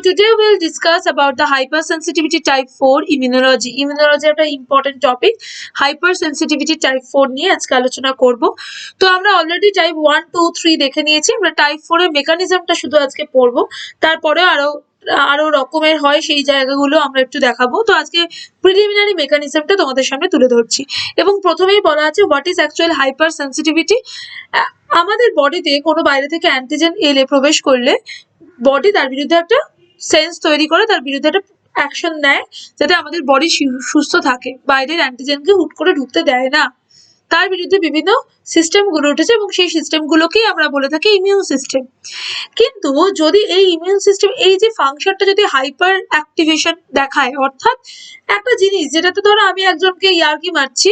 today we'll discuss about the hypersensitivity type 4 immunology. Immunology একটা important topic. Hypersensitivity type 4 নিয়ে আজকে আলোচনা করব। তো আমরা অলরেডি টাইপ 1 2 3 দেখে নিয়েছি। আমরা টাইপ 4 এর মেকানিজমটা শুধু আজকে পড়ব। তারপরে আরো রকমের হয় সেই জায়গাগুলো আমরা একটু দেখাবো। তো আজকে প্রিলিমিনারি মেকানিজমটা তোমাদের সামনে তুলে ধরছি। এবং প্রথমেই বলা আছে হোয়াট ইজ অ্যাকচুয়াল হাইপারসেনসিটিভিটি। আমাদের বডিতে কোনো বাইরে থেকে অ্যান্টিজেন এলে প্রবেশ করলে বডি তার বিরুদ্ধে একটা সেন্স তৈরি করে, তার বিরুদ্ধে একটা অ্যাকশন নেয় যাতে আমাদের বডি সুস্থ থাকে, বাইরের অ্যান্টিজেনকে হুট করে ঢুকতে দেয় না। তার বিরুদ্ধে বিভিন্ন সিস্টেম গড়ে উঠেছে এবং সেই সিস্টেমগুলোকেই আমরা বলে থাকি ইমিউন সিস্টেম। কিন্তু যদি এই ইমিউন সিস্টেম এই যে ফাংশনটা যদি হাইপার অ্যাক্টিভেশন দেখায়, অর্থাৎ একটা জিনিস যেটাতে ধরো আমি একজনকে ইয়ার্কি মারছি,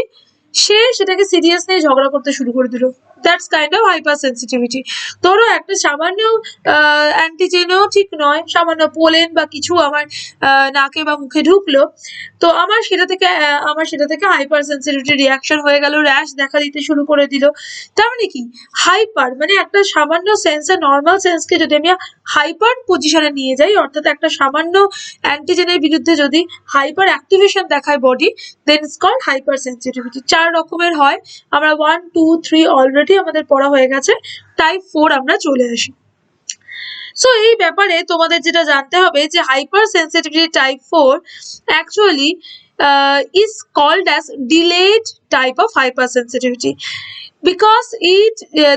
সে সেটাকে সিরিয়াস নিয়ে ঝগড়া করতে শুরু করে দিল, that's kind of hyper sensitivity. ধরো একটা সামান্য অ্যান্টিজেনও ঠিক নয়, সামান্য পোলেন বা কিছু আমার নাকে বা মুখে ঢুকলো, তো আমার সেটা থেকে হাইপার সেন্সিটিভিটি রিয়াকশন হয়ে গেল, র্যাশ দেখা দিতে শুরু করে দিল। তার মানে কি হাইপার মানে একটা সামান্য সেন্সের নর্মাল সেন্সকে যদি আমি হাইপার পজিশনে নিয়ে যাই, অর্থাৎ একটা সামান্য অ্যান্টিজেনের বিরুদ্ধে যদি হাইপার অ্যাক্টিভেশন দেখায় body, then it's called hyper sensitivity. 4 রকমের হয়, আমরা 1 2 3 অলরেডি আমাদের পড়া হয়ে গেছে। টাইপ 4 আমরা চলে আসি। সো এই ব্যাপারে তোমাদের যেটা জানতে হবে যে hyper sensitivity type 4 actually is called as delayed type of hypersensitivity because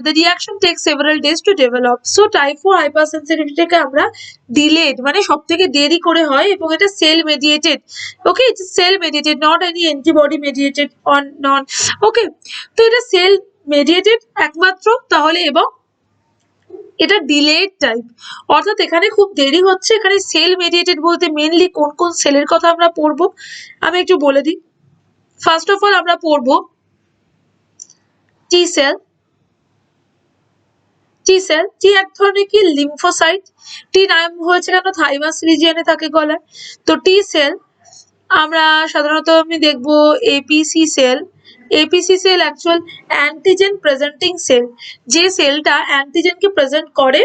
the reaction takes several days to develop. So type 4 hypersensitivity কে আমরা delayed মানে সবথেকে দেরি করে হয় এবং এটা cell mediated. Okay, it's cell mediated, not any antibody mediated or non. Okay, তো এটা cell mediated একমাত্র তাহলে, এবং এটা ডিলেড টাইপ, অর্থাৎ এখানে খুব দেরি হচ্ছে। এখানে সেল মেডিয়েটেড বলতে মেইনলি কোন কোন সেলের কথা আমরা পড়বো আমি একটু বলে দিই। ফার্স্ট অফ অল আমরা পড়বো টি সেল। টি এক ধরনের কি লিম্ফোসাইট। টি নাম হয়েছে কেন, থাইমাস রিজিয়নে থাকে গলায়। তো টি সেল আমরা সাধারণত আমি দেখবো APC cell. APC cell actual antigen presenting cell, যে সেলটা অ্যান্টিজেনকে প্রেজেন্ট করে,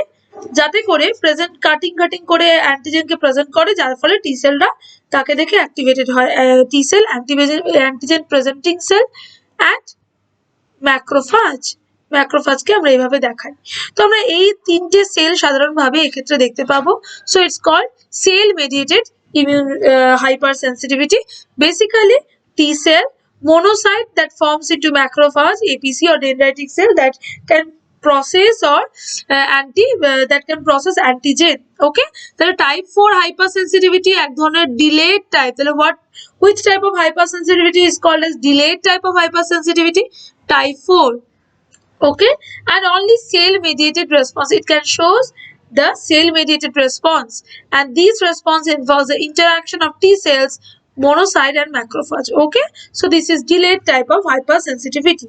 যাতে করে প্রেজেন্ট কাটিং করে অ্যান্টিজেনকে প্রেজেন্ট করে, যার ফলে টি সেলটা তাকে দেখে অ্যাক্টিভেটেড হয়। T cell antigen presenting cell and ম্যাক্রোফাজকে আমরা এইভাবে দেখাই। তো আমরা এই তিনটে সেল সাধারণভাবে এক্ষেত্রে দেখতে পাবো। So it's called cell mediated immune hypersensitivity. Basically T cell monocyte that forms into macrophage, APC or dendritic cell that can process or that can process antigen. Okay, তাহলে type 4 hypersensitivity এক ধরনের delayed type। তাহলে which type of hypersensitivity is called as delayed type of hypersensitivity? Type 4. Okay, and only cell mediated response, it can shows the cell mediated response, and this response involves the interaction of T cells, monocyte and macrophage. Okay, so this is delayed type of hypersensitivity.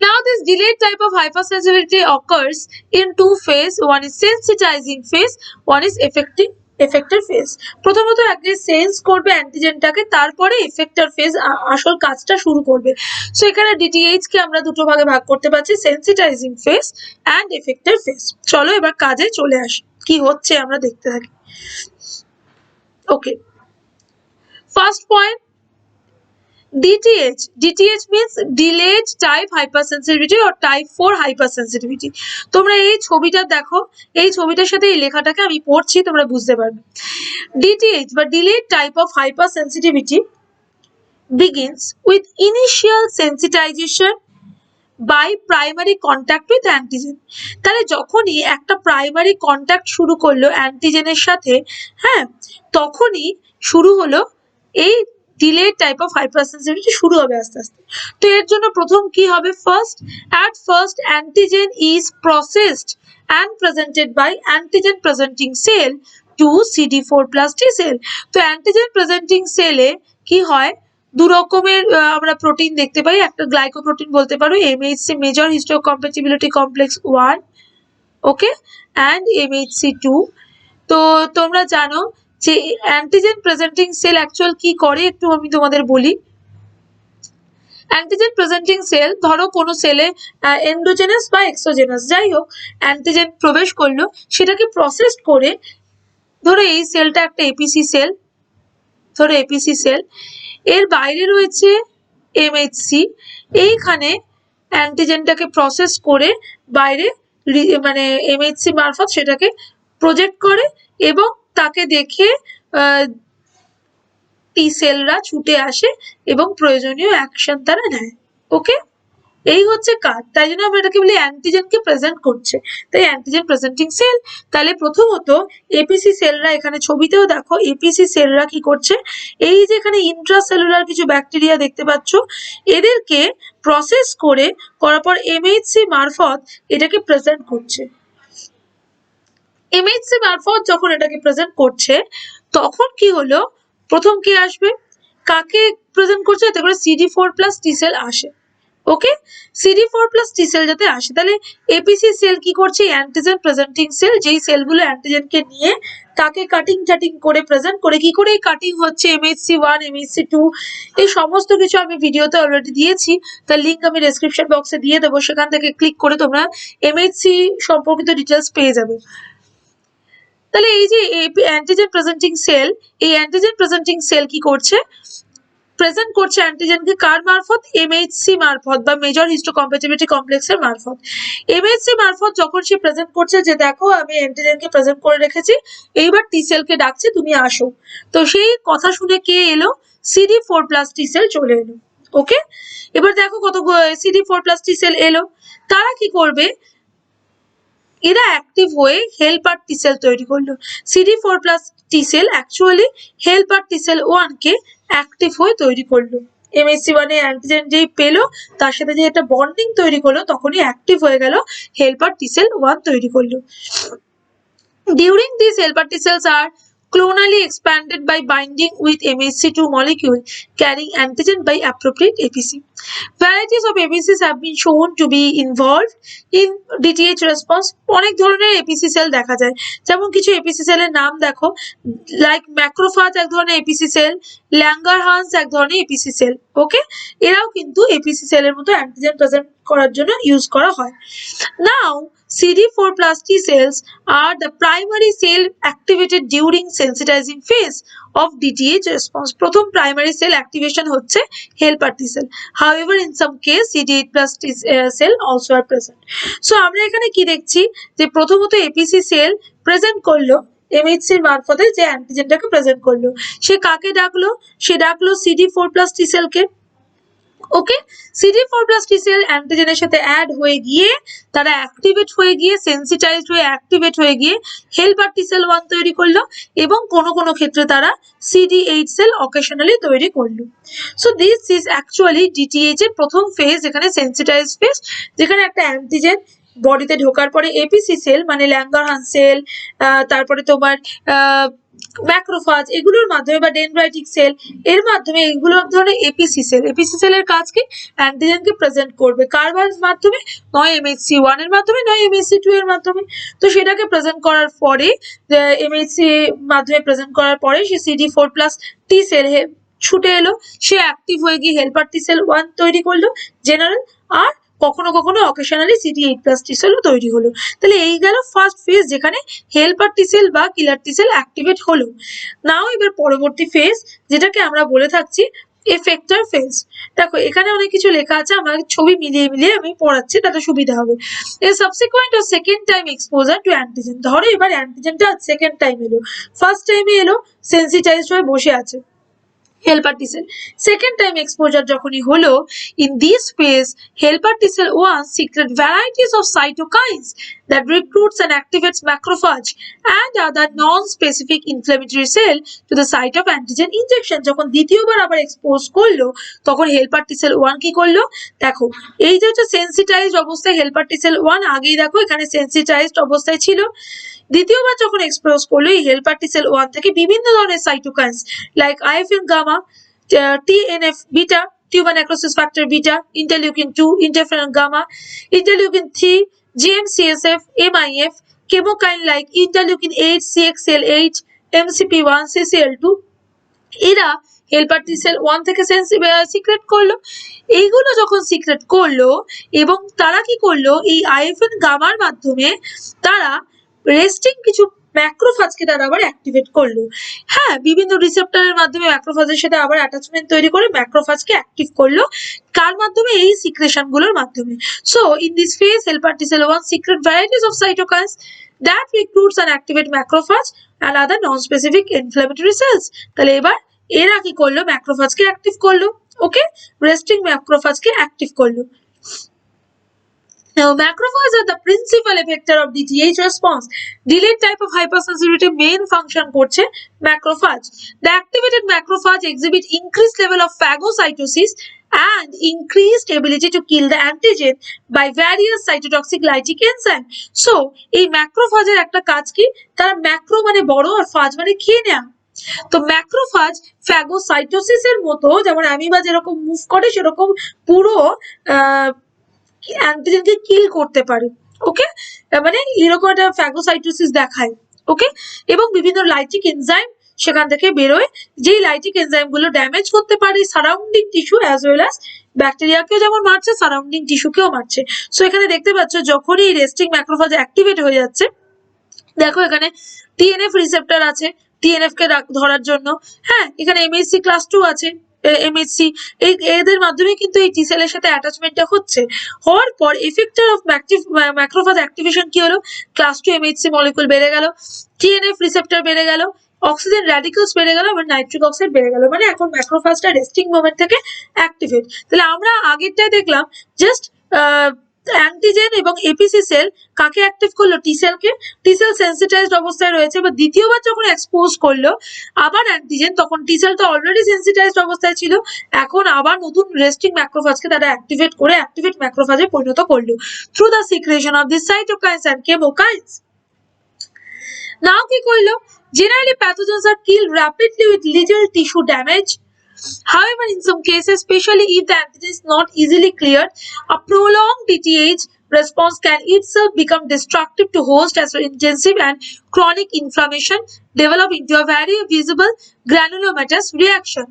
Now this delayed type of hypersensitivity occurs in two phases. One is sensitizing phase, one is effector phase. প্রথমত আগে sense করবে অ্যান্টিজেনটাকে, তারপরে effector phase আসল কাজটা শুরু করবে। So এখানে DTH কে আমরা দুটো ভাগে ভাগ করতে পারছি, sensitising phase and effector phase. চলো এবার কাজে চলে আসি, কি হচ্ছে আমরা দেখতে থাকি। Okay, first point DTH means delayed type hypersensitivity or type 4 hypersensitivity. তোমরা এই ছবিটা দেখো, এই ছবিটার সাথে এই লেখাটাকে আমি পড়ছি, তোমরা বুঝতে পারবে। DTH বা delayed type of hypersensitivity begins with initial sensitization by primary contact with antigen. তাহলে যখনই একটা প্রাইমারি কন্ট্যাক্ট শুরু করলো অ্যান্টিজেনের সাথে, হ্যাঁ, তখনই শুরু হলো এই delayed type of hypersensitivity শুরু হবে আস্তে আস্তে। তো এর জন্য প্রথম কি হবে, at first antigen is processed and presented by antigen presenting cell to CD4 plus T cell. তো antigen presenting cell-এ কি হয়, দু রকমের আমরা প্রোটিন দেখতে পাই। একটা গ্লাইকোপ্রোটিন বলতে পারো, MHC major histocompatibility complex 1, okay, and MHC2। তো তোমরা জানো যে অ্যান্টিজেন প্রেজেন্টিং সেল অ্যাকচুয়াল কি করে, একটু আমি তোমাদের বলি। অ্যান্টিজেন প্রেজেন্টিং সেল, ধরো কোনো সেলে এন্ডোজেনাস বা এক্সোজেনাস যাই হোক অ্যান্টিজেন প্রবেশ করলো, সেটাকে প্রসেস করে, ধরো এই সেলটা একটা এপিসি সেল, ধরো এপিসি সেল, এর বাইরে রয়েছে এমএইচসি, এইখানে অ্যান্টিজেনটাকে প্রসেস করে বাইরে মানে এমএইচসি মারফত সেটাকে প্রজেক্ট করে এবং তাকে দেখে টি সেলরা ছুটে আসে এবং প্রয়োজনীয় অ্যাকশন তারা নেয়। ওকে, এই হচ্ছে কাজ, তাই জন্য আমরা এটাকে বলি অ্যান্টিজেনকে প্রেজেন্ট করছে, তাই অ্যান্টিজেন প্রেজেন্টিং সেল। তাহলে প্রথমত এপিসি সেলরা, এখানে ছবিতেও দেখো এপিসি সেলরা কি করছে, এই যে এখানে ইন্ট্রাসেলুলার কিছু ব্যাকটেরিয়া দেখতে পাচ্ছ, এদেরকে প্রসেস করে করার পর এমএইচসি মারফত এটাকে প্রেজেন্ট করছে। এমএইচসি মারফত যখন এটাকে প্রেজেন্ট করছে তখন কি হলো, প্রথম কি আসবে, কাকে প্রেজেন্ট করছে, যাতে করে CD4+ টি সেল আসে। ওকে, CD4+ টি সেল যাতে আসে, তাহলে এপিসি সেল কি করছে, অ্যান্টিজেন প্রেজেন্টিং সেল, যেই সেলগুলো অ্যান্টিজেনকে নিয়ে তাকে কাটিং টাটিং করে প্রেজেন্ট করে, কি করে কাটিং হচ্ছে, MHC1 MHC2 এই সমস্ত কিছু আমি ভিডিওতে অলরেডি দিয়েছি, তার লিঙ্ক আমি ডেসক্রিপশন বক্সে দিয়ে দেবো, সেখান থেকে ক্লিক করে তোমরা MHC সম্পর্কিত ডিটেলস পেয়ে যাবে। তাহলে এই যে অ্যান্টিজেন প্রেজেন্টিং সেল, এই অ্যান্টিজেন প্রেজেন্টিং সেল কি করছে, প্রেজেন্ট করছে অ্যান্টিজেনকে কার মারফত, এমএইচসি মারফত বা মেজর হিস্টোকম্প্যাটিবিলিটি কমপ্লেক্সের মারফত। এমএইচসি মারফত যখন সে প্রেজেন্ট করছে যে দেখো আমি অ্যান্টিজেনকে প্রেজেন্ট করে রেখেছি, এইবার টি সেলকে ডাকছে তুমি আসো, তো সেই কথা শুনে কে এলো, CD4+ টি সেল চলে এলো। ওকে, এবার দেখো কত CD4+ টি সেল এলো, তারা কি করবে, এরা অ্যাক্টিভ হয়ে হেল্পার টি সেল তৈরি করলো। CD4+ টি সেল অ্যাকচুয়ালি হেল্পার টি সেল 1 কে অ্যাক্টিভ হয়ে তৈরি করলো। MHC1 এ অ্যান্টিজেন যেই পেলো তার সাথে যে একটা বন্ডিং তৈরি করলো তখনই অ্যাক্টিভ হয়ে গেল, হেল্পার টি সেল 1 তৈরি করলো। During these helper T cells are clonally expanded by binding with MHC2 molecule carrying antigen by appropriate APC. Varieties of APCs have been shown to be involved in DTH response. অনেক ধরনের APC sell দেখা যায়, যেমন কিছু APC সেলের নাম দেখো, like macrophage এক ধরনের এপিসি সেল, ল্যাঙ্গারহান্স এক ধরনের এপিসি সেল। ওকে, এরাও কিন্তু এপিসি সেলের মতো অ্যান্টিজেন প্রেজেন্ট করার জন্য ইউজ করা হয়। Now CD4+ T cells are the primary cell activated during sensitizing phase of DTH response. প্রথম primary cell activation হচ্ছে helper T cell. However, in some case CD8+ T cell also are present. So আমরা এখানে কি দেখছি, যে প্রথমত APC sell present করলো এমএইচসির মারফতে, যে অ্যান্টিজেনটাকে প্রেজেন্ট করলো, সে কাকে ডাকলো, সে ডাকলো CD4+ T সেলকে। ওকে, CD4+ টি সেল অ্যান্টিজেনের সাথে অ্যাড হয়ে গিয়ে তারা অ্যাক্টিভেট হয়ে গিয়ে সেন্সিটাইজড হয়ে অ্যাক্টিভেট হয়ে গিয়ে হেল্পার টি সেল 1 তৈরি করলো এবং কোনো কোনো ক্ষেত্রে তারা CD8 সেল অকেশনালি তৈরি করলো। So this is actually DTH এর প্রথম ফেজ, যেখানে সেন্সিটাইজ ফেজ, যেখানে একটা অ্যান্টিজেন বডিতে ঢোকার পরে এপিসি সেল মানে ল্যাঙ্গারহান্স সেল, তারপরে তোমার ম্যাক্রোফাজ এগুলোর মাধ্যমে বা ডেনড্রাইটিক সেল এর মাধ্যমে, এগুলো এক ধরনের এপিসি সেল। এপিসি সেলের কাজ কি, অ্যান্টিজেনকে প্রেজেন্ট করবে, কার মাধ্যমে, নয় MHC1 এর মাধ্যমে নয় MHC2 এর মাধ্যমে। তো সেটাকে প্রেজেন্ট করার পরে, MHC মাধ্যমে প্রেজেন্ট করার পরে সে CD4+ টি সেল ছুটে এলো, সে অ্যাক্টিভ হয়ে গিয়ে হেল্পার টি সেল 1 তৈরি করলো জেনারেল, আর কখনো কখনো অকেশনালি CD8+ টি সেলও তৈরি হলো। তাহলে এই গেল ফার্স্ট ফেজ, যেখানে হেল্পার টি সেল বা কিলার টি সেল অ্যাক্টিভেট হলো। নাও এবার পরবর্তী ফেজ, যেটাকে আমরা বলে থাকছি এফেক্টর ফেজ। দেখো এখানে অনেক কিছু লেখা আছে, আমার ছবি মিলিয়ে মিলিয়ে আমি পড়াচ্ছি তাতে সুবিধা হবে। এ সাবসিকুয়েন্ট ও second time exposure to antigen, ধরো এবার অ্যান্টিজেনটা সেকেন্ড টাইম এলো, ফার্স্ট টাইমে এলো সেন্সিটাইজড হয়ে বসে আছে helper T cell. Second time exposure যখনই হলো, in this phase helper T cell 1 secret varieties of cytokines that recruits and activates macrophage and other non-specific inflammatory cell to the site of antigen injection. যখন দ্বিতীয়বার আবার expose করলো তখন helper T cell 1 কি করলো, দেখো এই যে হচ্ছে সেন্সিটাইজড অবস্থায় helper T cell 1, আগেই দেখো এখানে সেন্সিটাইজড অবস্থায় ছিল, দ্বিতীয়বার যখন এক্সপ্রেস করলো এই হেল্পার টি সেল 1 থেকে বিভিন্ন ধরনের cytokines like IFN gamma, TNF beta, tumour necrosis factor beta, interleukin 2, interferon gamma, interleukin 3, GMCSF, MIF, chemokine like interleukin 8, CXCL eight, MCP one, CCL two, এরা হেল্পার টি সেল 1 থেকে সিক্রেট করলো। এইগুলো যখন সিক্রেট করলো এবং তারা কি করলো, এই আইএফএন গামার মাধ্যমে তারা রেস্টিং কিছু ম্যাক্রোফাজকে তারা আবার অ্যাক্টিভেট করলো। হ্যাঁ, বিভিন্ন রিসেপ্টরের মাধ্যমে ম্যাক্রোফাজের সাথে আবার অ্যাটাচমেন্ট তৈরি করে ম্যাক্রোফাজকে অ্যাক্টিভ করলো। কার মাধ্যমে? এই সিক্রেশন গুলোর মাধ্যমে। So in this phase helper T sell 1 secret varieties of cytokines that recruits and activate macrophage and other non-specific inflammatory cells। তাহলে এবার এরা কি করলো, ম্যাক্রোফাজকে অ্যাক্টিভ করলো। ওকে, রেস্টিং ম্যাক্রোফাজকে অ্যাক্টিভ করলো। Now, macrophages are the principal effector of DTH response. Delayed type of hypersensitivity main function করছে macrophage. The activated macrophage exhibit increased level of phagocytosis and increased ability to kill the antigen by various cytotoxic lytic enzyme. So, এই macrophageর একটা কাজ কি? তারা macro মানে বড় আর ফাজ মানে খেয়ে নেওয়া। তো ম্যাক্রোফাজ ফ্যাগোসাইটোসিসের মতো, যেমন অ্যামিবা যেরকম মুভ করে সেরকম পুরো অ্যান্টিজেনকে কিল করতে পারে। ওকে, মানে এরকম একটা ফ্যাগোসাইটোসিস দেখায়। ওকে, এবং বিভিন্ন লাইটিক এনজাইম সেখান থেকে বেরোয়, যেই লাইটিক এনজাইম গুলো ড্যামেজ করতে পারে surrounding tissue as well as ব্যাকটেরিয়াকেও যেমন মারছে, সারাউন্ডিং টিস্যুকেও মারছে। সো এখানে দেখতে পাচ্ছ যখনই রেস্টিং ম্যাক্রোফাজ অ্যাক্টিভেট হয়ে যাচ্ছে, দেখো এখানে টিএনএফ রিসেপ্টর আছে টিএনএফ কে ধরার জন্য। হ্যাঁ, এখানে এমএসসি ক্লাস 2 আছে, এমএসসি এদের মাধ্যমে কিন্তু এই টি সেলের সাথে অ্যাটাচমেন্টটা হচ্ছে। হওয়ার পর এফেক্টর অফ ম্যাক্রোফাজ অ্যাক্টিভেশন কি হলো, ক্লাস 2 এমএসসি মলিকুল বেড়ে গেল, টিএনএফ রিসেপ্টর বেড়ে গেল, অক্সিজেন র্যাডিক্যালস বেড়ে গেল, আবার নাইট্রিক অক্সাইড বেড়ে গেল। মানে এখন ম্যাক্রোফাজটা রেস্টিং মোমেন্ট থেকে অ্যাক্টিভেট। তাহলে আমরা আগেরটায় দেখলাম জাস্ট অ্যান্টিজেন এবং এপিসি সেল কাকে অ্যাক্টিভ করলো, টি সেলকে। টি সেল সেন্সিটাইজড অবস্থায় রয়েছে, বা দ্বিতীয়বার যখন এক্সপোজ করলো আবার অ্যান্টিজেন, তখন টি সেল তো অলরেডি সেন্সিটাইজড অবস্থায় ছিল, এখন আবার নতুন রেস্টিং ম্যাক্রোফাজকে তারা অ্যাক্টিভেট করে অ্যাক্টিভেট ম্যাক্রোফাজে পরিণত করলো through the secretion of this cytokines and chemokines. Now কি করলো, generally pathogens are killed rapidly with little tissue damage. However, in some cases, especially if the antigen is not easily cleared, a prolonged DTH response can itself become destructive to host as intensive and chronic inflammation develop into a very visible granulomatous reaction.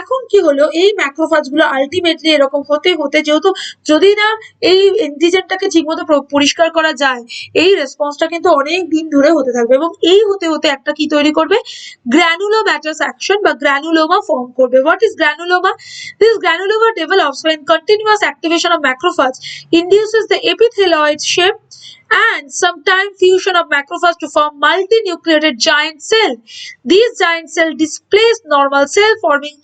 এখন কি হলো, এই macrophage গুলো ultimately এরকম হতে হতে, যেহেতু যদি না এই অ্যান্টিজেনটাকে ঠিকমতো পরিষ্কার করা যায়, এই রেসপন্সটা কিন্তু অনেক দিন ধরে হতে থাকবে এবং এই হতে হতে একটা কি তৈরি করবে, granulomatous action বা গ্র্যানুলোমা ফর্ম করবে। What is granuloma? This granuloma develops when continuous activation of macrophage induces the epithelioid shape and sometimes fusion of macrophage to form multinucleated giant cell. These giant cells displace normal cell, forming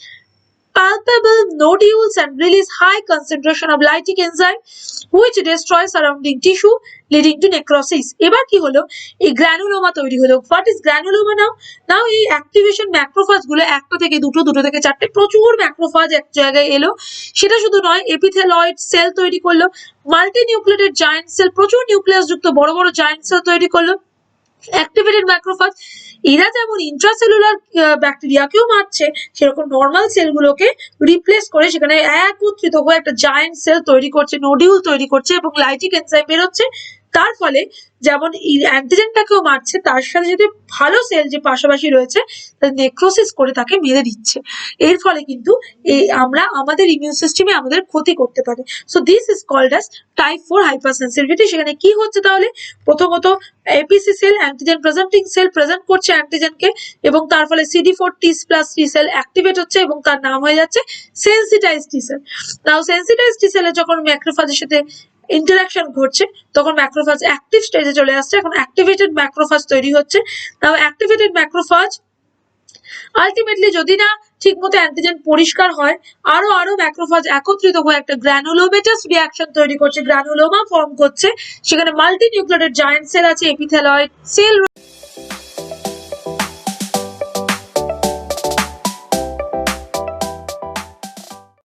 palpable nodules and release high concentration of lytic enzyme which destroy surrounding tissue leading to necrosis. এবার কি হলো, এই granuloma তৈরি হলো। What is granuloma নাও? নাও এই activation macrophage গুলো একটা থেকে দুটো, দুটো থেকে চারটে, প্রচুর ম্যাক্রোফাজ এক জায়গায় এলো। সেটা শুধু নয়, এপিথেলয়েড সেল তৈরি করলো, মাল্টিনিউক্লিয়েটেড জায়ান্ট সেল, প্রচুর নিউক্লিয়াস যুক্ত বড় বড় জায়ান্ট সেল তৈরি করলো। অ্যাক্টিভেটেড ম্যাক্রোফাজ এরা যেমন ইন্ট্রাসেলুলার ব্যাকটেরিয়াকেও মারছে, সেরকম নর্মাল সেলগুলোকে রিপ্লেস করে সেখানে একত্রিত হয়ে একটা জায়ান্ট সেল তৈরি করছে, নোডিউল তৈরি করছে এবং লাইটিক এনজাইম বেরোচ্ছে। তার ফলে যেমন অ্যান্টিজেনটাকেও মারছে, তার সাথে সাথে ভালো সেল যে পাশাপাশি রয়েছে নেক্রোসিস করে তাকে মেরে দিচ্ছে। এর ফলে কিন্তু আমরা আমাদের ইমিউন সিস্টেমে আমাদের ক্ষতি করতে পারে। So this is called as type 4 hypersensitivity. সেখানে কি হচ্ছে তাহলে, প্রথমত APC cell antigen presenting cell present করছে অ্যান্টিজেনকে এবং তার ফলে CD4 T plus T cell activate হচ্ছে এবং তার নাম হয়ে যাচ্ছে sensitized T cell. Now sensitized T সেলে যখন ম্যাক্রোফাজের সাথে ইন্টারাকশন ঘটছে তখন ম্যাক্রোফাজ অ্যাক্টিভ স্টেজে চলে আসছে, এখন অ্যাক্টিভেটেড ম্যাক্রোফাজ তৈরি হচ্ছে। নাও অ্যাক্টিভেটেড ম্যাক্রোফাজ আলটিমেটলি যদি না ঠিকমতো অ্যান্টিজেন পরিষ্কার হয়, আরো ম্যাক্রোফাজ একত্রিত হয়ে একটা গ্র্যানুলোমেটাস রিঅ্যাকশন তৈরি করছে, গ্র্যানুলোমা ফর্ম করছে। সেখানে মাল্টিনিউক্লিয়েটেড জায়ান্ট সেল আছে, এপিথেলয়েড সেল